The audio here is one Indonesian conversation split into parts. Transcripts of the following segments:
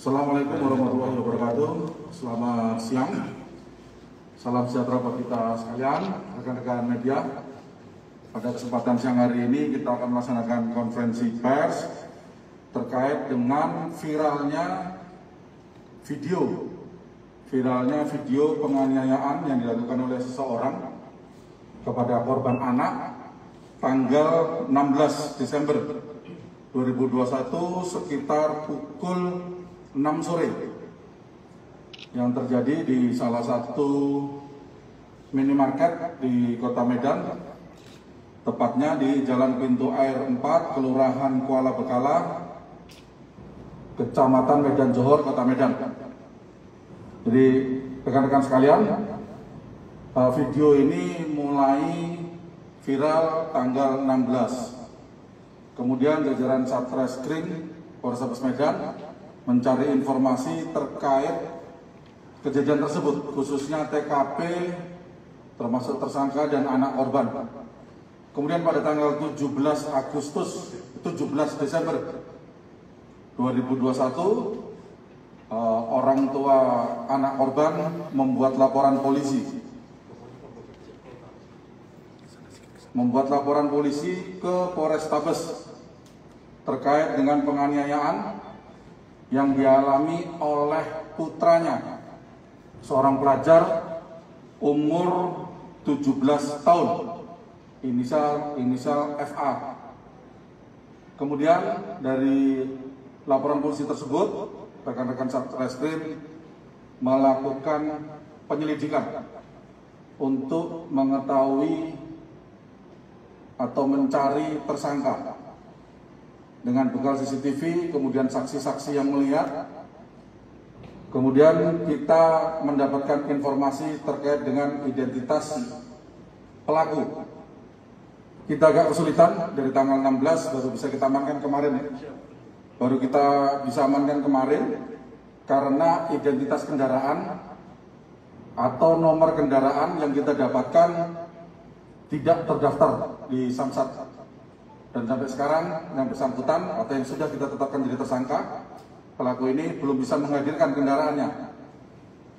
Assalamualaikum warahmatullahi wabarakatuh. Selamat siang. Salam sejahtera bagi kita sekalian, rekan-rekan media. Pada kesempatan siang hari ini kita akan melaksanakan konferensi pers terkait dengan viralnya video penganiayaan yang dilakukan oleh seseorang kepada korban anak tanggal 16 Desember 2021 sekitar pukul 6 sore yang terjadi di salah satu minimarket di Kota Medan, tepatnya di Jalan Pintu Air 4, Kelurahan Kuala Bekala, Kecamatan Medan Johor, Kota Medan. Jadi rekan-rekan sekalian, video ini mulai viral tanggal 16. Kemudian jajaran Satreskrim Polrestabes Medan mencari informasi terkait kejadian tersebut, khususnya TKP termasuk tersangka dan anak korban. Kemudian pada tanggal 17 Desember 2021, orang tua anak korban membuat laporan polisi ke Polrestabes terkait dengan penganiayaan yang dialami oleh putranya, seorang pelajar umur 17 tahun, inisial FA. Kemudian dari laporan polisi tersebut, rekan-rekan Satreskrim melakukan penyelidikan untuk mengetahui atau mencari tersangka dengan bekal CCTV, kemudian saksi-saksi yang melihat. Kemudian kita mendapatkan informasi terkait dengan identitas pelaku. Kita agak kesulitan, dari tanggal 16 baru bisa kita amankan kemarin. Karena identitas kendaraan atau nomor kendaraan yang kita dapatkan tidak terdaftar di Samsat. Dan sampai sekarang yang bersangkutan atau yang sudah kita tetapkan jadi tersangka, pelaku ini belum bisa menghadirkan kendaraannya.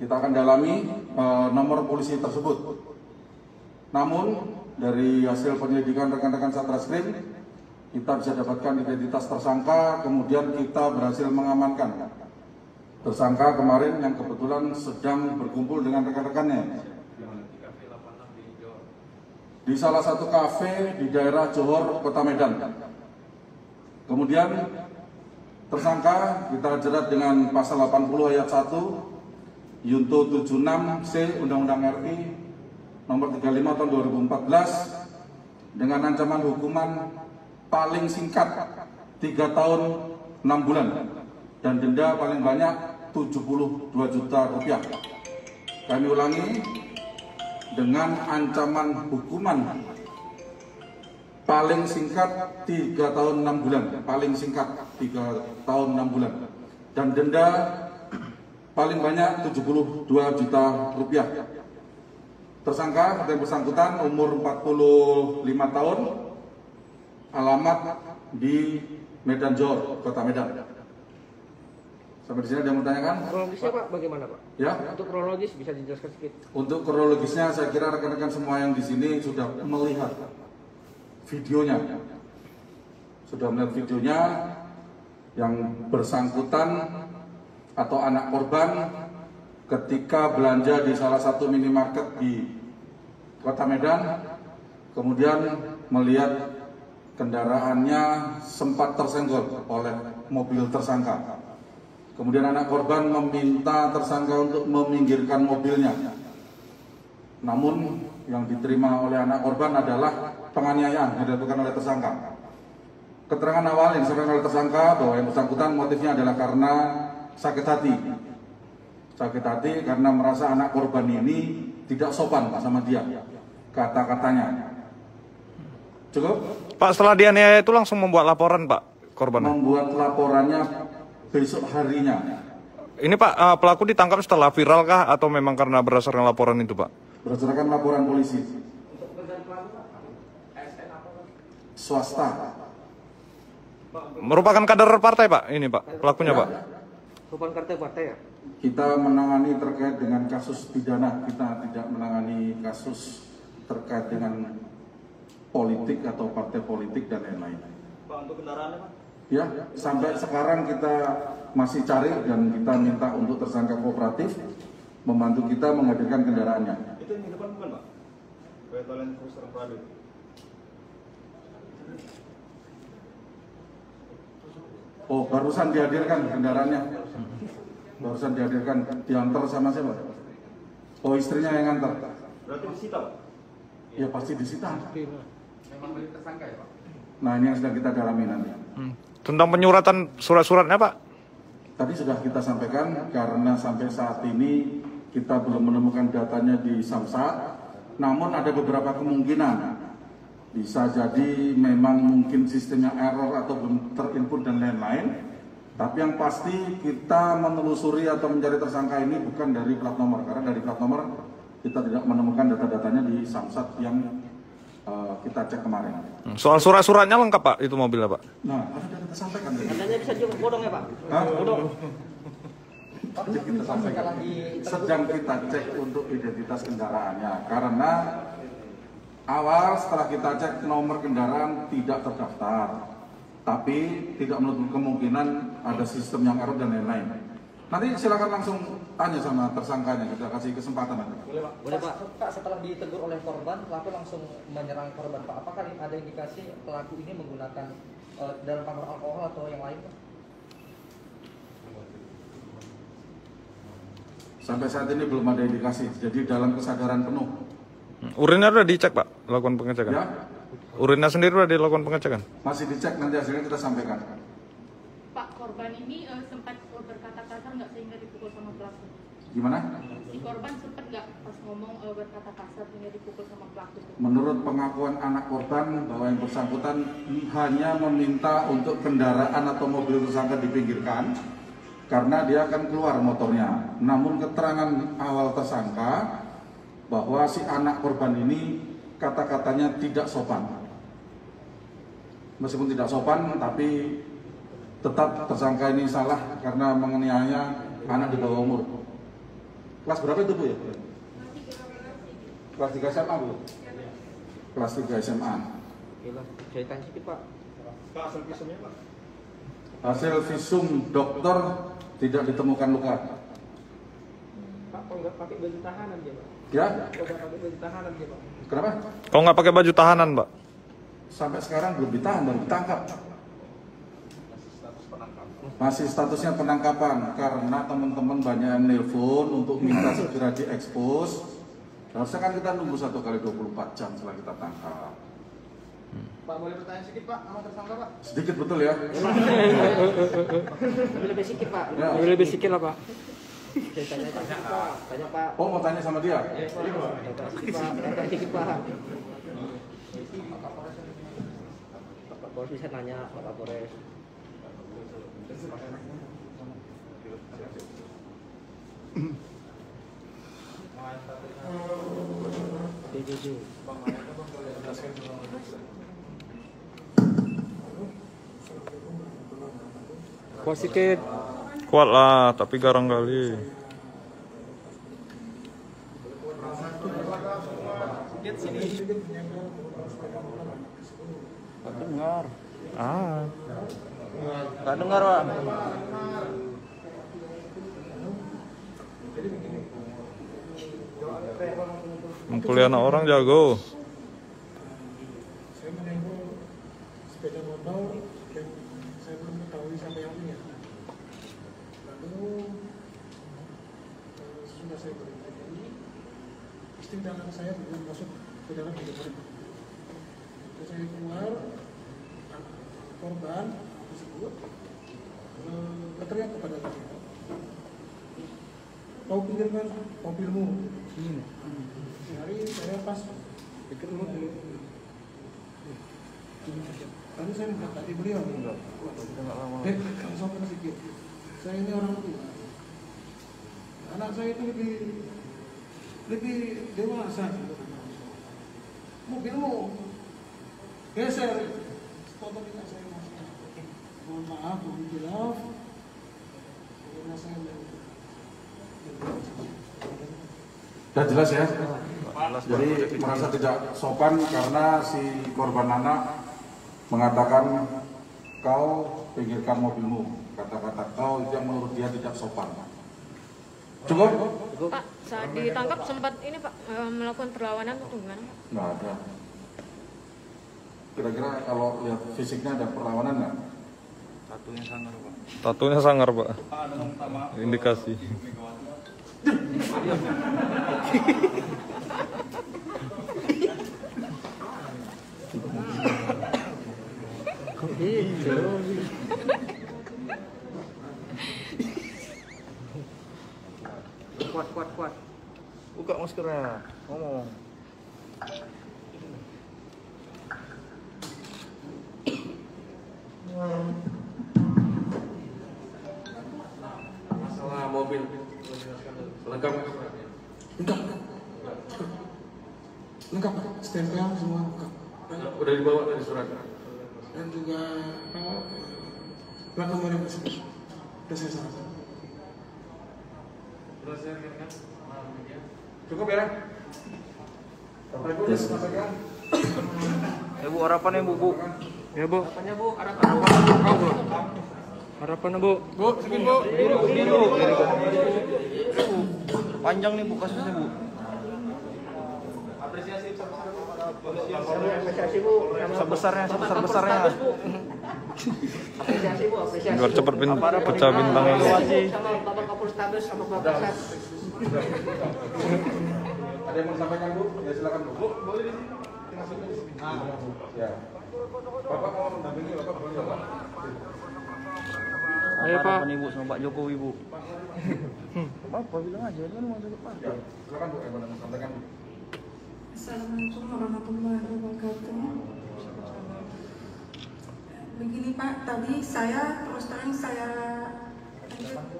Kita akan dalami nomor polisi tersebut. Namun dari hasil penyelidikan rekan-rekan Satreskrim, kita bisa dapatkan identitas tersangka, kemudian kita berhasil mengamankan tersangka kemarin yang kebetulan sedang berkumpul dengan rekan-rekannya di salah satu kafe di daerah Johor, Kota Medan. Kemudian tersangka kita jerat dengan pasal 80 ayat 1 Yunto 76C Undang-Undang RI nomor 35 tahun 2014 dengan ancaman hukuman paling singkat 3 tahun 6 bulan dan denda paling banyak 72 juta rupiah. Kami ulangi, dengan ancaman hukuman paling singkat 3 tahun 6 bulan, paling singkat 3 tahun 6 bulan, dan denda paling banyak 72 juta rupiah. Tersangka yang bersangkutan umur 45 tahun, alamat di Medan Johor, Kota Medan. Sampai di sini ada yang mau tanyakan? Kronologisnya Pak, bagaimana Pak? Ya. Untuk kronologis bisa dijelaskan sedikit. Untuk kronologisnya saya kira rekan-rekan semua yang di sini sudah melihat videonya. Yang bersangkutan atau anak korban ketika belanja di salah satu minimarket di Kota Medan, kemudian melihat kendaraannya sempat tersenggol oleh mobil tersangka. Kemudian anak korban meminta tersangka untuk meminggirkan mobilnya. Namun yang diterima oleh anak korban adalah penganiayaan yang dilakukan oleh tersangka. Keterangan awal yang disampaikan oleh tersangka bahwa yang bersangkutan motifnya adalah karena sakit hati. Sakit hati karena merasa anak korban ini tidak sopan sama dia, kata-katanya. Cukup? Pak, setelah dianiaya itu langsung membuat laporan Pak korbannya? Membuat laporannya besok harinya. Ini Pak, pelaku ditangkap setelah viral kah atau memang karena berdasarkan laporan itu Pak? Berdasarkan laporan polisi. Swasta. Merupakan kader partai Pak, ini Pak, pelakunya Pak? Sopan kartu partai ya? Kita menangani terkait dengan kasus pidana, kita tidak menangani kasus terkait dengan politik atau partai politik dan lain-lain. Pak, untuk kendaraannya Pak? Ya, sampai sekarang kita masih cari dan kita minta untuk tersangka kooperatif membantu kita menghadirkan kendaraannya. Itu yang di depan bukan Pak? Toyota Land Cruiser Prado. Oh, barusan dihadirkan kendaraannya. Barusan dihadirkan, diantar sama siapa? Oh, istrinya yang ngantar. Berarti disita Pak? Ya pasti disita. Memang milik tersangka ya Pak? Nah, ini yang sedang kita dalami nanti. Tentang penyuratan surat-suratnya Pak? Tadi sudah kita sampaikan karena sampai saat ini kita belum menemukan datanya di Samsat. Namun ada beberapa kemungkinan. Bisa jadi memang mungkin sistemnya error atau belum terinput dan lain-lain. Tapi yang pasti kita menelusuri atau mencari tersangka ini bukan dari plat nomor. Karena dari plat nomor kita tidak menemukan data-datanya di Samsat yang kita cek kemarin. Soal surat-suratnya lengkap Pak, itu mobilnya Pak? Nah, sudah kita sampaikan tadi. Katanya bisa juga bodong ya Pak? Hah? Bodong. Kita sampaikan. Sedang kita cek untuk identitas kendaraannya. Karena awal setelah kita cek nomor kendaraan tidak terdaftar. Tapi tidak menutup kemungkinan ada sistem yang error dan lain-lain. Nanti silakan langsung tanya sama tersangkanya, kita kasih kesempatan nanti. Boleh Pak? Boleh Pak. Pak, setelah ditegur oleh korban, pelaku langsung menyerang korban Pak. Apakah ada indikasi pelaku ini menggunakan dalam kamar alkohol atau yang lain Pak? Sampai saat ini belum ada indikasi, jadi dalam kesadaran penuh. Urinnya udah dicek Pak, lakukan pengecekan? Ya, Urinnya sendiri udah dilakukan pengecekan? masih dicek, nanti hasilnya kita sampaikan. Pak, korban ini sempat berkata kasar nggak sehingga dipukul sama pelaku? Gimana? Si korban sempat nggak pas ngomong berkata kasar sehingga dipukul sama pelaku? Menurut pengakuan anak korban bahwa yang bersangkutan hanya meminta untuk kendaraan atau mobil tersangka dipinggirkan karena dia akan keluar motornya. Namun keterangan awal tersangka bahwa si anak korban ini kata-katanya tidak sopan. Meskipun tidak sopan, tapi tetap tersangka ini salah karena menganiaya anak di bawah umur. Kelas berapa itu Bu ya? Kelas 3 SMA Bu? Kelas 3 SMA. Gila, ceritain sedikit Pak. Pak, hasil visumnya Pak? Hasil visum dokter tidak ditemukan luka. Pak, kok nggak pakai baju tahanan dia Pak? Ya? Kok nggak pakai baju tahanan dia Pak? Kenapa? Kalau nggak pakai baju tahanan Pak? Sampai sekarang belum ditahan, baru ditangkap. Masih statusnya penangkapan karena teman-teman banyak yang nelpon untuk minta segera diekspos. Harusnya kan kita nunggu 1 kali 24 jam setelah kita tangkap. Pak, boleh bertanya sedikit Pak sama tersangka Pak? Sedikit betul ya? Lebih sedikit Pak. Ya. Lebih sedikit lah Pak. Ceritanya Pak. Tanya Pak. Oh, mau tanya sama dia? Tanya sedikit Pak. Pak Polres bisa nanya Pak Polres. Kuat sedikit. Kuat lah, tapi garang kali. Dengar. Nggak dengar Pak. Kuliah anak orang jago. Saya menengok sepeda motor yang saya belum ketahui siapa yang punya. Lalu sudah saya beritahu ini, istri dan anak saya belum masuk ke dalam hidup. Terus saya keluar, korban tersebut berteriak kepada saya, "Kau pinggirkan mobilmu." Hari saya pas pikir dulu. Lalu saya berkata di beliau, kamu sopan sedikit. Saya ini orang tua. Anak saya itu lebih dewasa. Mobilmu geser. Potong minyak saya masuk. Mohon maaf, mohon hilaf. anak saya Sudah jelas ya? Jadi merasa tidak sopan karena si korban anak mengatakan kau pinggirkan mobilmu. Kata-kata kau itu yang menurut dia tidak sopan. Cukup? Pak, saat ditangkap sempat ini Pak melakukan perlawanan atau gimana? Nggak ada. Kira-kira kalau lihat fisiknya ada perlawanan nggak? Tatunya sangar, Pak. Indikasi. Kuat. Buka maskernya. Ngomong. Masalah mobil lengkap. lengkap stempel semua lengkap. Udah dibawa dari surat. Dan juga plat nomor yang bersih. Sudah saya sarankan. Cukup ya? Bapak Ibu sudah sampaikan. Ya Bu, harapannya Bu. Ya Bu. Harapannya Bu, Harapannya Bu. Bu, sini Bu. Panjang nih Bu kasusnya Bu. apresiasi Apresiasi Bu. Sebesar-besarnya. Apresiasi Bu, apresiasi. Biar cepet pecah bintangnya Bu. Sama Bapak Kapolrestabes sama Bapak Kasat. Ada yang mau disampaikan Bu? Ya silakan Bu. Bu, boleh di sini. Masuknya di sini. Ya. Bapak mau mendampingi Bapak boleh Bapak. Ayo Pak. Ibu sama Pak Jokowi Bu. Apa bilang aja kan mau masuk Pak. Ya, silakan Bu, yang mau sampaikan Bu. Assalamualaikum warahmatullahi wabarakatuh. Begini Pak, tadi saya terus terang saya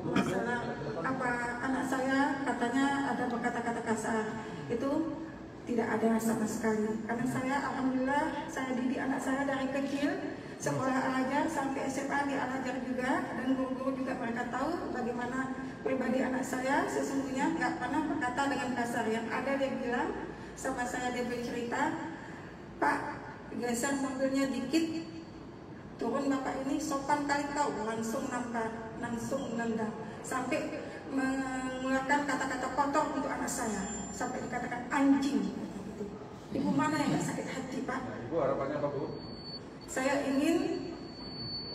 masalah apa anak saya katanya ada berkata-kata kasar. Itu tidak ada sama sekali. Karena saya alhamdulillah saya didik anak saya dari kecil sekolah Al-Azhar sampai SMA di Al-Azhar juga, dan guru-guru juga mereka tahu bagaimana pribadi anak saya sesungguhnya nggak pernah berkata dengan kasar. Yang ada dia bilang sama saya, dia bercerita, Pak geser mobilnya dikit, turun bapak ini sopan kali kau, langsung nendang sampai mengeluarkan kata-kata kotor untuk anak saya sampai dikatakan anjing. Ibu mana yang gak sakit hati Pak? Ibu harapannya apa Bu? Saya ingin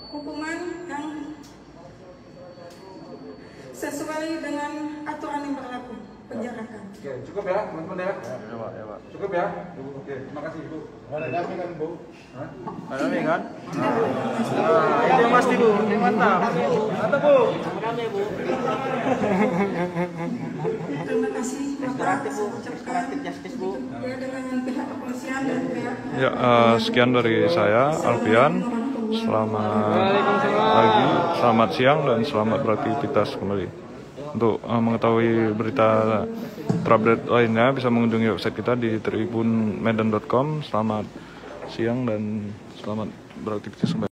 hukuman yang sesuai dengan aturan yang berlaku, penjarakan. Oke, cukup ya teman-teman ya? Ya Pak. Cukup ya? Oke, terima kasih Bu. Ada dami kan Bu? Ada dami kan? itu yang pasti Bu, yang mantap. Mantap Bu. Terima kasih Bapak, saya ucapkan Bu. ya dengan pihak kepolisian dan pihak Ya, sekian dari saya, Alfian. Selamat pagi, selamat siang, dan selamat beraktivitas kembali. Untuk mengetahui berita terupdate lainnya bisa mengunjungi website kita di tribunmedan.com. Selamat siang dan selamat beraktivitas kembali.